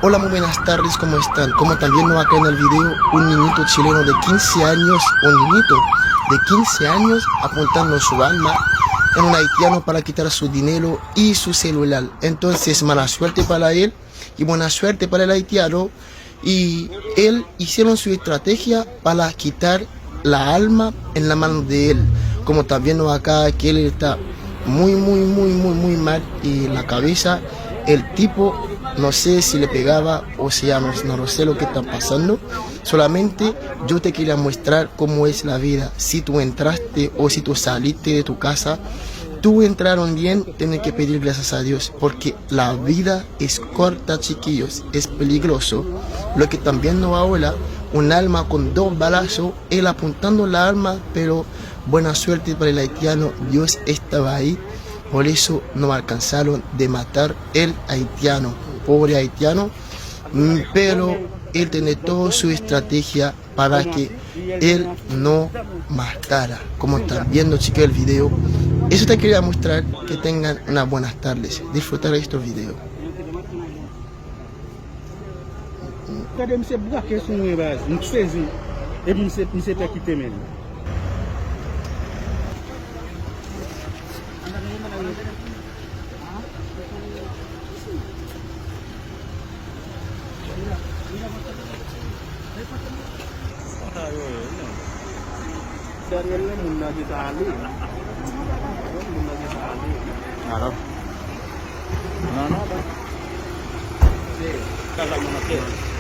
Hola, muy buenas tardes, ¿cómo están? Como también no acá en el video, un niñito chileno de 15 años, apuntando su alma en un haitiano para quitar su dinero y su celular. Entonces, mala suerte para él y buena suerte para el haitiano. Y él hicieron su estrategia para quitar la alma en la mano de él. Como también no acá, que él está muy mal y la cabeza, el tipo no sé si le pegaba o sea, no lo sé lo que está pasando. Solamente yo te quería mostrar cómo es la vida. Si tú entraste o si tú saliste de tu casa, tú entraron bien, tienes que pedir gracias a Dios, porque la vida es corta, chiquillos, es peligroso. Lo que también no ahora, un alma con 2 balazos, él apuntando la arma, pero buena suerte para el haitiano, Dios estaba ahí. Por eso no alcanzaron de matar el haitiano, pobre haitiano, pero él tiene toda su estrategia para que él no matara. Como están viendo, chicos, el video, eso te quería mostrar. Que tengan unas buenas tardes, disfrutar de estos videos. Claro. No. Sí,